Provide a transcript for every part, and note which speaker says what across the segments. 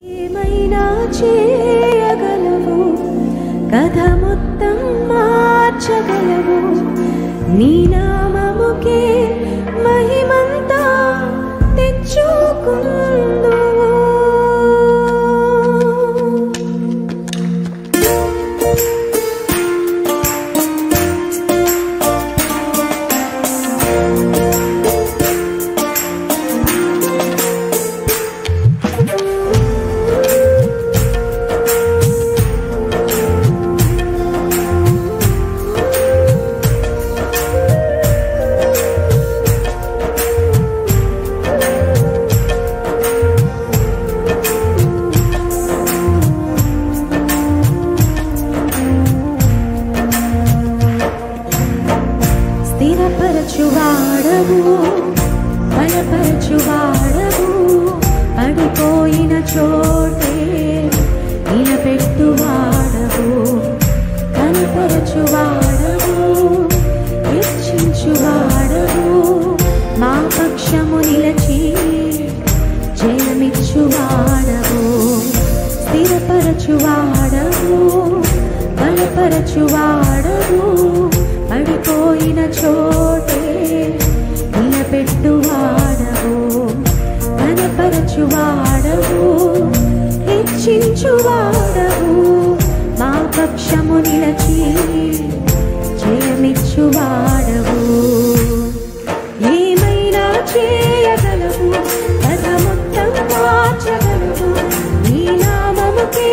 Speaker 1: ఏమైనా చేయగలవు, కథ మొత్తం మార్చగలవు, నీ నామముకే మహిమంతా తెచ్చుకుందువు. స్థిరపరచువాడవు, బలపరచువాడవు, పడిపోయిన చోటే నిలబెట్టువాడవు, కనపరచువాడవు, హెచ్చించువాడవు, మా పక్షము నిలచి జయమిచ్చువాడవు. స్థిరపరచువాడవు, బలపరచువాడవు, పడిపోయిన చోటే నిలబెట్టువాడవు, కనపరచువాడవు, హెచ్చించువాడవు, మా పక్షము నిలచి జయమిచ్చువాడవు. ఏమైనా చేయగలవు, కథ మొత్తం మార్చగలవు, నీ నామముకే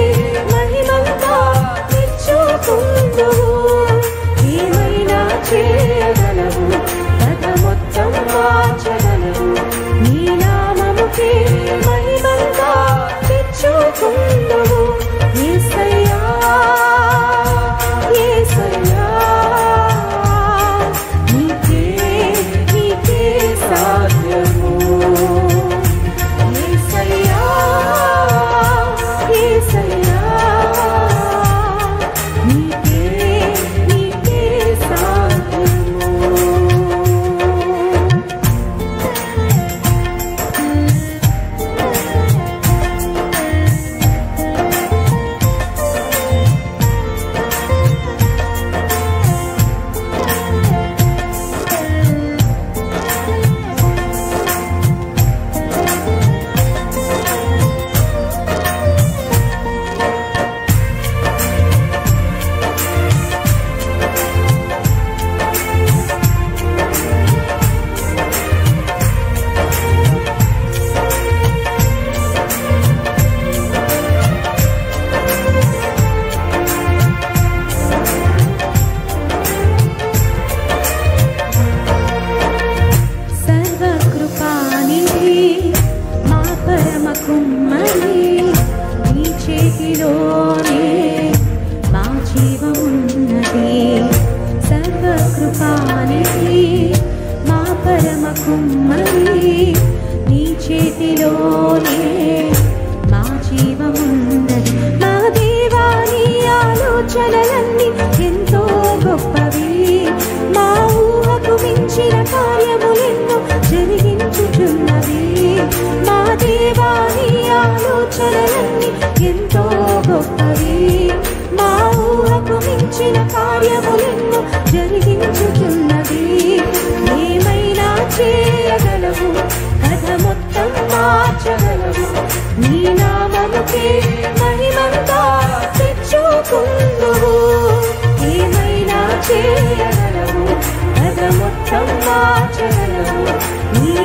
Speaker 1: మహిమంతా తెచ్చుకుందువు. చేయగలవు, కథ మొత్తం మార్చగలవు, నీ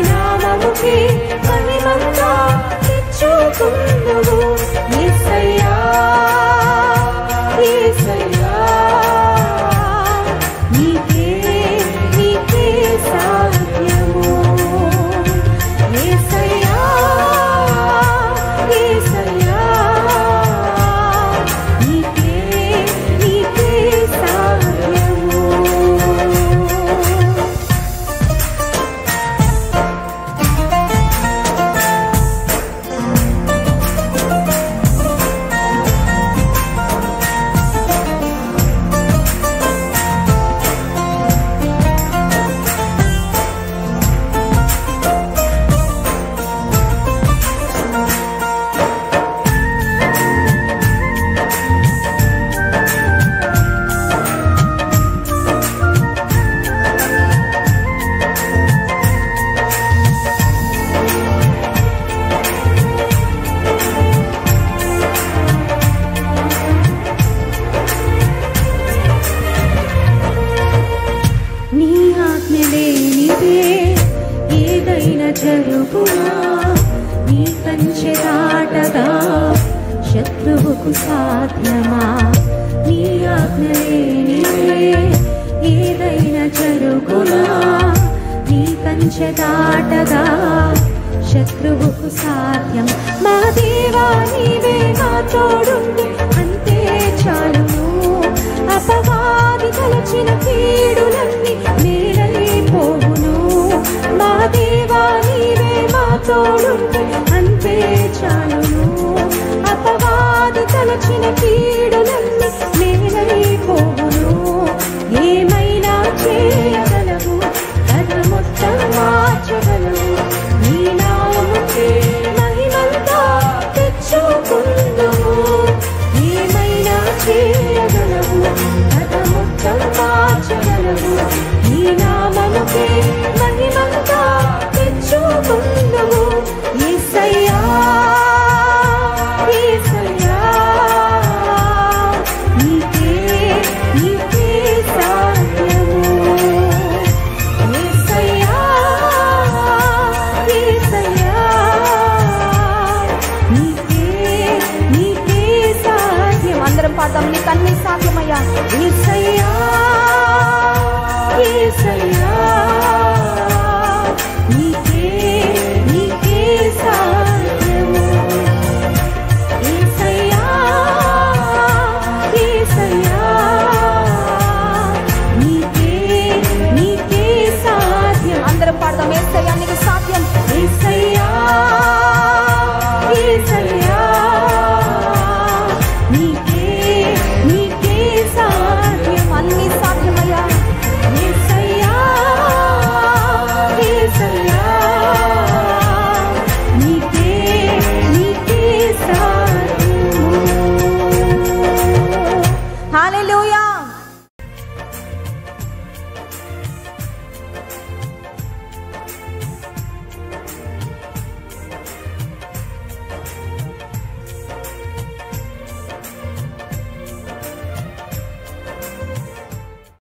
Speaker 1: నామముకే మహిమంతా తెచ్చుకుందువు. యేసయ్యా, యేసయ్యా, నీకే నీకే సాధ్యము. యేసయ్యా, యేసయ్యా, నీకే నీకే శత్రువుకు సాధ్యమా? నీ ఆజ్ఞ లేనిదే ఏదైనా జరుగునా? నీ కంచె దాటగా శత్రువుకు సాధ్యం. మా దేవా నీవే మా తోడుండి అంతే చాలును. అపవాది తలచిన కీడులన్నీ మేలైపోవును. మా దేవా నీవే మా తోడుండి అంతే చాలును. అపవాది తలచిన కీడులన్నీ మేలైపోవును. ఏమైనా చేయగలవు, కథ మొత్తం మార్చగలవు. నీ నామముకే మహిమంతా తెచ్చుకుందుము. ఏమైనా చేయగలవు, కథ మొత్తం మార్చగలవు. నీ నామముకే మహిమంతా తెచ్చుకుందుము. యేసయ్యా యేసయ్యా నీకే నీకే సాధ్యము. యేసయ్యా యేసయ్యా నీకే నీకే సాధ్యం. అందరం పాడదాం. నీకు అన్ని సాధ్యమయ్యా. యేసయ్యా యేసయ్యా